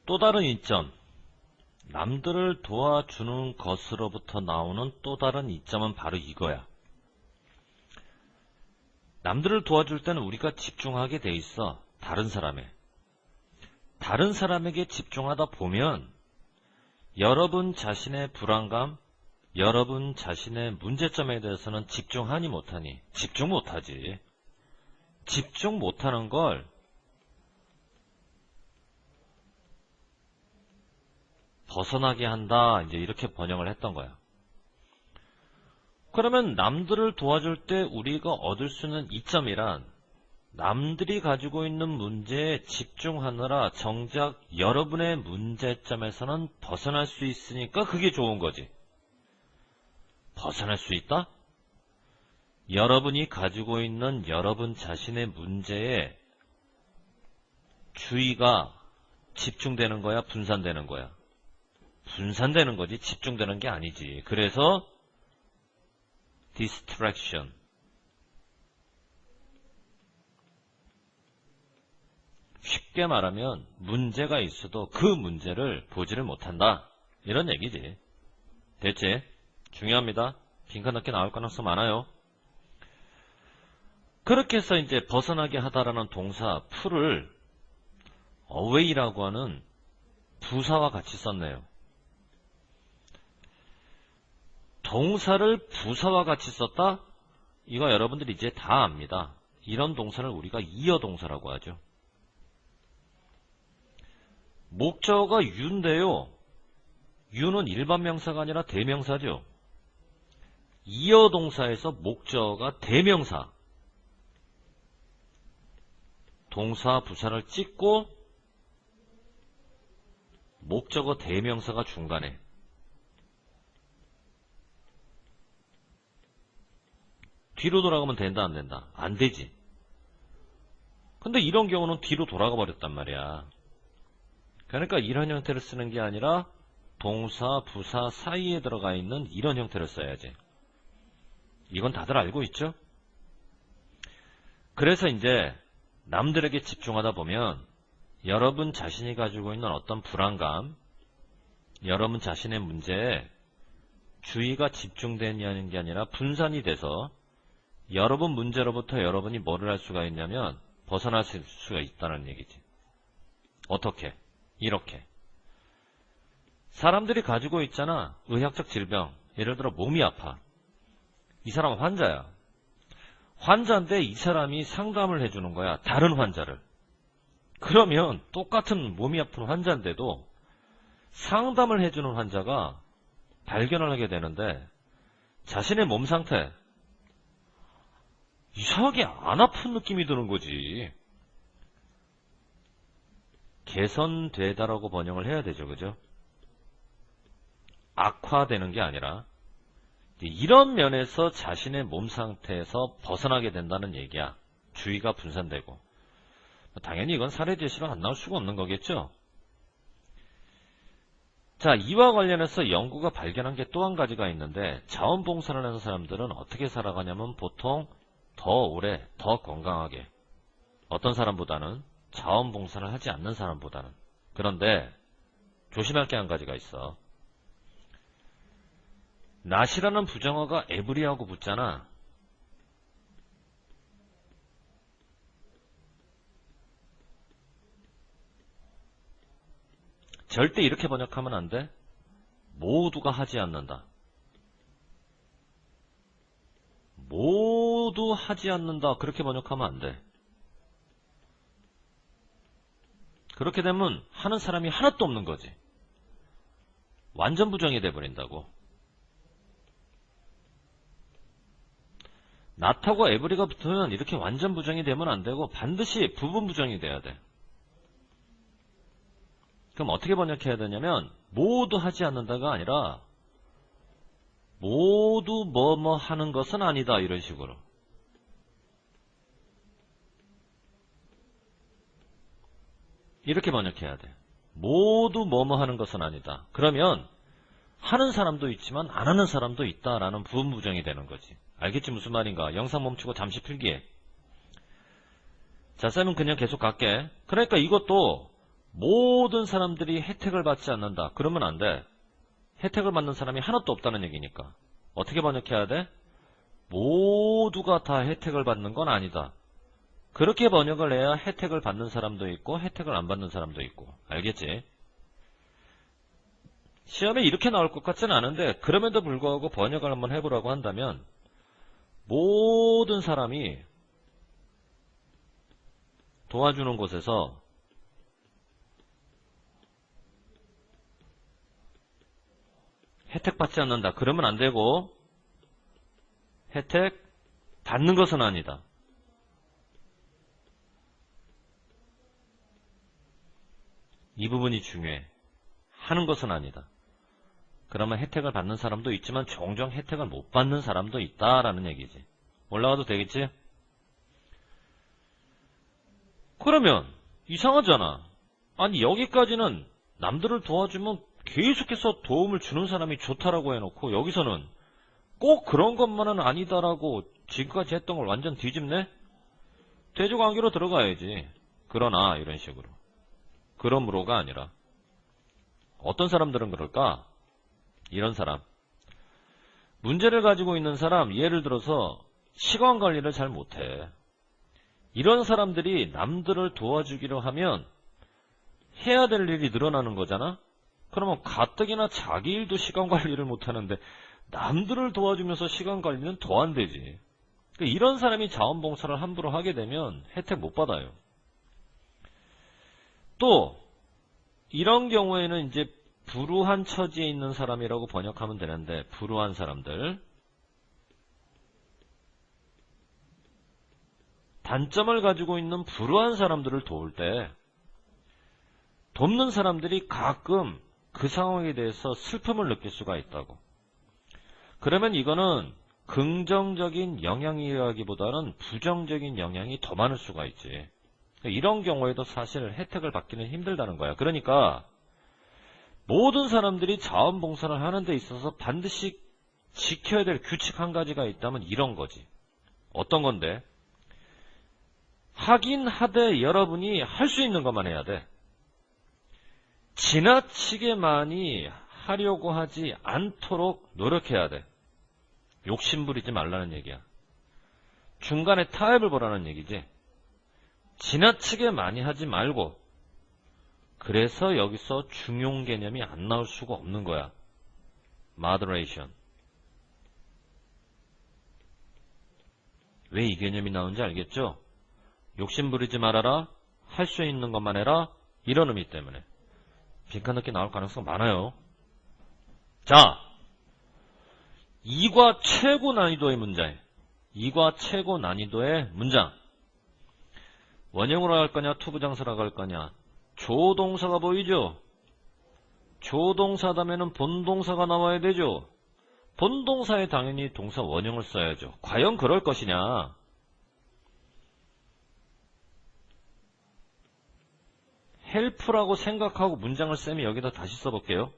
또 다른 이점, 남들을 도와주는 것으로부터 나오는 또 다른 이점은 바로 이거야. 남들을 도와줄 때는 우리가 집중하게 돼 있어. 다른 사람에게 집중하다 보면 여러분 자신의 불안감, 여러분 자신의 문제점에 대해서는 집중하니 못하니? 집중 못하지. 집중 못하는 걸 벗어나게 한다. 이제 이렇게 번역을 했던 거야. 그러면 남들을 도와줄 때 우리가 얻을 수 있는 이점이란 남들이 가지고 있는 문제에 집중하느라 정작 여러분의 문제점에서는 벗어날 수 있으니까 그게 좋은 거지. 벗어날 수 있다? 여러분이 가지고 있는 여러분 자신의 문제에 주의가 집중되는 거야, 분산되는 거야? 분산되는 거지 집중되는 게 아니지. 그래서 distraction. 쉽게 말하면 문제가 있어도 그 문제를 보지를 못한다. 이런 얘기지. 됐지? 중요합니다. 빈칸 넣기 나올 가능성 많아요. 그렇게 해서 이제 벗어나게 하다라는 동사 풀을 away라고 하는 부사와 같이 썼네요. 동사를 부사와 같이 썼다? 이거 여러분들이 이제 다 압니다. 이런 동사를 우리가 이어 동사라고 하죠. 목적어가 you인데요. you는 일반 명사가 아니라 대명사죠. 이어 동사에서 목적어가 대명사. 동사 부사를 찍고 목적어 대명사가 중간에. 뒤로 돌아가면 된다, 안 된다? 안 되지. 근데 이런 경우는 뒤로 돌아가 버렸단 말이야. 그러니까 이런 형태를 쓰는 게 아니라 동사, 부사 사이에 들어가 있는 이런 형태를 써야지. 이건 다들 알고 있죠? 그래서 이제 남들에게 집중하다 보면 여러분 자신이 가지고 있는 어떤 불안감, 여러분 자신의 문제에 주의가 집중되는 게 아니라 분산이 돼서 여러분 문제로부터 여러분이 뭐를 할 수가 있냐면 벗어날 수가 있다는 얘기지. 어떻게? 이렇게. 사람들이 가지고 있잖아. 의학적 질병. 예를 들어 몸이 아파. 이 사람은 환자야. 환자인데 이 사람이 상담을 해주는 거야. 다른 환자를. 그러면 똑같은 몸이 아픈 환자인데도 상담을 해주는 환자가 발견을 하게 되는데 자신의 몸 상태 이상하게 안 아픈 느낌이 드는 거지. 개선되다라고 번역을 해야 되죠. 그죠? 악화되는 게 아니라 이런 면에서 자신의 몸 상태에서 벗어나게 된다는 얘기야. 주의가 분산되고. 당연히 이건 사례 제시로 안 나올 수가 없는 거겠죠. 자, 이와 관련해서 연구가 발견한 게 또 한 가지가 있는데 자원봉사를 하는 사람들은 어떻게 살아가냐면 보통 더 오래, 더 건강하게. 어떤 사람보다는 자원봉사를 하지 않는 사람보다는. 그런데 조심할 게 한 가지가 있어. not이라는 부정어가 every하고 붙잖아. 절대 이렇게 번역하면 안 돼. 모두가 하지 않는다. 모두 하지 않는다. 그렇게 번역하면 안 돼. 그렇게 되면 하는 사람이 하나도 없는 거지. 완전 부정이 돼버린다고. not하고 every가 붙으면 이렇게 완전 부정이 되면 안 되고 반드시 부분 부정이 돼야 돼. 그럼 어떻게 번역해야 되냐면 모두 하지 않는다가 아니라 모두 뭐뭐 하는 것은 아니다. 이런 식으로. 이렇게 번역해야 돼. 모두 뭐뭐 하는 것은 아니다. 그러면 하는 사람도 있지만 안 하는 사람도 있다라는 부분 부정이 되는 거지. 알겠지 무슨 말인가? 영상 멈추고 잠시 필기해. 자, 쌤은 그냥 계속 갈게. 그러니까 이것도 모든 사람들이 혜택을 받지 않는다. 그러면 안 돼. 혜택을 받는 사람이 하나도 없다는 얘기니까. 어떻게 번역해야 돼? 모두가 다 혜택을 받는 건 아니다. 그렇게 번역을 해야 혜택을 받는 사람도 있고 혜택을 안 받는 사람도 있고. 알겠지? 시험에 이렇게 나올 것 같지는 않은데 그럼에도 불구하고 번역을 한번 해보라고 한다면 모든 사람이 도와주는 곳에서 혜택 받지 않는다. 그러면 안 되고 혜택 받는 것은 아니다. 이 부분이 중요해. 하는 것은 아니다. 그러면 혜택을 받는 사람도 있지만 종종 혜택을 못 받는 사람도 있다라는 얘기지. 올라가도 되겠지? 그러면 이상하잖아. 아니 여기까지는 남들을 도와주면 계속해서 도움을 주는 사람이 좋다라고 해놓고 여기서는 꼭 그런 것만은 아니다라고 지금까지 했던 걸 완전 뒤집네? 대조관계로 들어가야지. 그러나 이런 식으로. 그러므로가 아니라 어떤 사람들은 그럴까? 이런 사람. 문제를 가지고 있는 사람, 예를 들어서 시간 관리를 잘 못해. 이런 사람들이 남들을 도와주기로 하면 해야 될 일이 늘어나는 거잖아? 그러면 가뜩이나 자기 일도 시간 관리를 못하는데 남들을 도와주면서 시간 관리는 더 안 되지. 이런 사람이 자원봉사를 함부로 하게 되면 혜택 못 받아요. 또 이런 경우에는 이제 불우한 처지에 있는 사람이라고 번역하면 되는데 불우한 사람들. 단점을 가지고 있는 불우한 사람들을 도울 때 돕는 사람들이 가끔 그 상황에 대해서 슬픔을 느낄 수가 있다고. 그러면 이거는 긍정적인 영향이라기보다는 부정적인 영향이 더 많을 수가 있지. 이런 경우에도 사실 혜택을 받기는 힘들다는 거야. 그러니까 모든 사람들이 자원봉사를 하는 데 있어서 반드시 지켜야 될 규칙 한 가지가 있다면 이런 거지. 어떤 건데? 하긴 하되 여러분이 할 수 있는 것만 해야 돼. 지나치게 많이 하려고 하지 않도록 노력해야 돼. 욕심 부리지 말라는 얘기야. 중간에 타협을 보라는 얘기지. 지나치게 많이 하지 말고. 그래서 여기서 중용 개념이 안 나올 수가 없는 거야. moderation. 왜 이 개념이 나오는지 알겠죠? 욕심 부리지 말아라. 할 수 있는 것만 해라. 이런 의미 때문에. 빈칸 넣기 나올 가능성 많아요. 자, 2과 최고 난이도의 문제. 2과 최고 난이도의 문장. 원형으로 할 거냐, 투부정사라고 할 거냐. 조동사가 보이죠? 조동사 다음에는 본동사가 나와야 되죠? 본동사에 당연히 동사 원형을 써야죠. 과연 그럴 것이냐? 헬프라고 생각하고 문장을 쌤이 여기다 다시 써볼게요.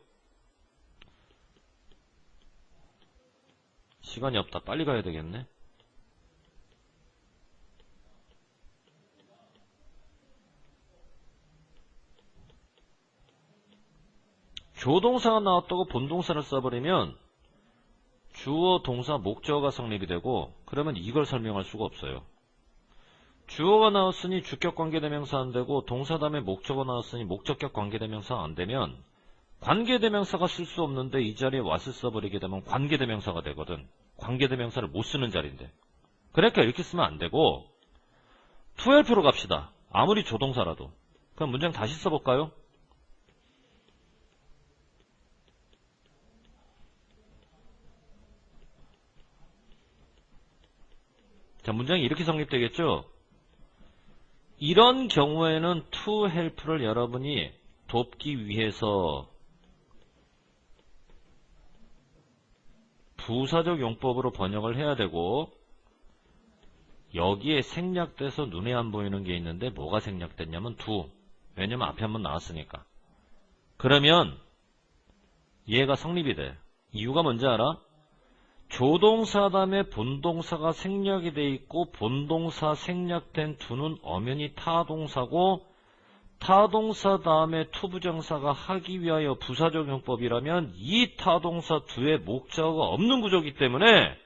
시간이 없다. 빨리 가야 되겠네. 조동사가 나왔다고 본동사를 써버리면 주어, 동사, 목적어가 성립이 되고 그러면 이걸 설명할 수가 없어요. 주어가 나왔으니 주격 관계대명사 안 되고 동사 다음에 목적어 나왔으니 목적격 관계대명사 안 되면 관계대명사가 쓸 수 없는데 이 자리에 what을 써버리게 되면 관계대명사가 되거든. 관계대명사를 못 쓰는 자리인데. 그러니까 이렇게 쓰면 안 되고 to help로 갑시다. 아무리 조동사라도. 그럼 문장 다시 써볼까요? 자, 문장이 이렇게 성립되겠죠? 이런 경우에는 to help를 여러분이 돕기 위해서 부사적 용법으로 번역을 해야 되고 여기에 생략돼서 눈에 안 보이는 게 있는데 뭐가 생략됐냐면 do. 왜냐면 앞에 한번 나왔으니까. 그러면 얘가 성립이 돼. 이유가 뭔지 알아? 조동사 다음에 본동사가 생략이 돼 있고 본동사 생략된 do는 엄연히 타동사고 타동사 다음에 투부정사가 하기 위하여 부사적용법이라면 이 타동사 뒤에 목적어가 없는 구조이기 때문에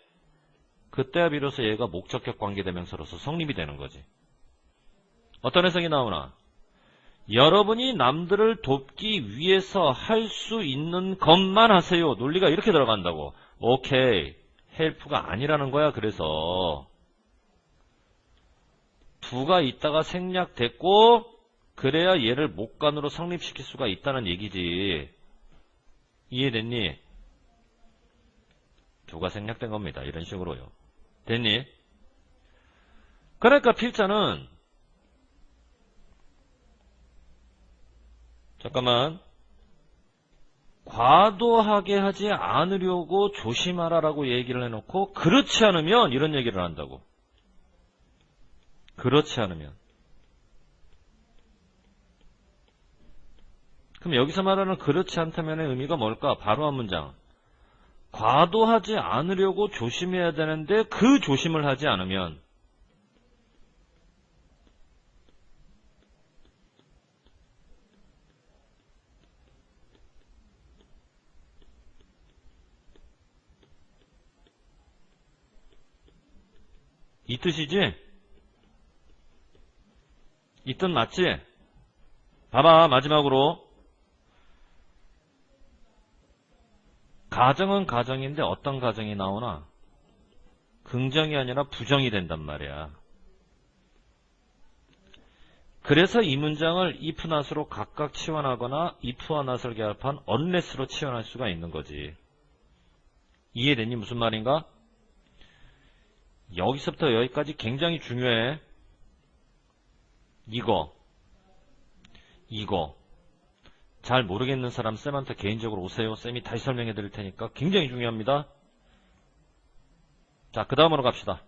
그때야 비로소 얘가 목적격 관계대명사로서 성립이 되는 거지. 어떤 해석이 나오나? 여러분이 남들을 돕기 위해서 할 수 있는 것만 하세요. 논리가 이렇게 들어간다고. 오케이. 헬프가 아니라는 거야. 그래서 부가 있다가 생략됐고 그래야 얘를 목간으로 성립시킬 수가 있다는 얘기지. 이해됐니? 부가 생략된 겁니다. 이런 식으로요. 됐니? 그러니까 필자는 잠깐만 과도하게 하지 않으려고 조심하라라고 얘기를 해놓고 그렇지 않으면 이런 얘기를 한다고. 그렇지 않으면. 그럼 여기서 말하는 그렇지 않다면의 의미가 뭘까? 바로 한 문장. 과도하지 않으려고 조심해야 되는데 그 조심을 하지 않으면 이 뜻이지? 이 뜻 맞지? 봐봐, 마지막으로. 가정은 가정인데 어떤 가정이 나오나? 긍정이 아니라 부정이 된단 말이야. 그래서 이 문장을 if not으로 각각 치환하거나 if와 not을 결합한 unless로 치환할 수가 있는 거지. 이해됐니? 무슨 말인가? 여기서부터 여기까지 굉장히 중요해. 이거 잘 모르겠는 사람 쌤한테 개인적으로 오세요. 쌤이 다시 설명해 드릴 테니까 굉장히 중요합니다. 자, 그 다음으로 갑시다.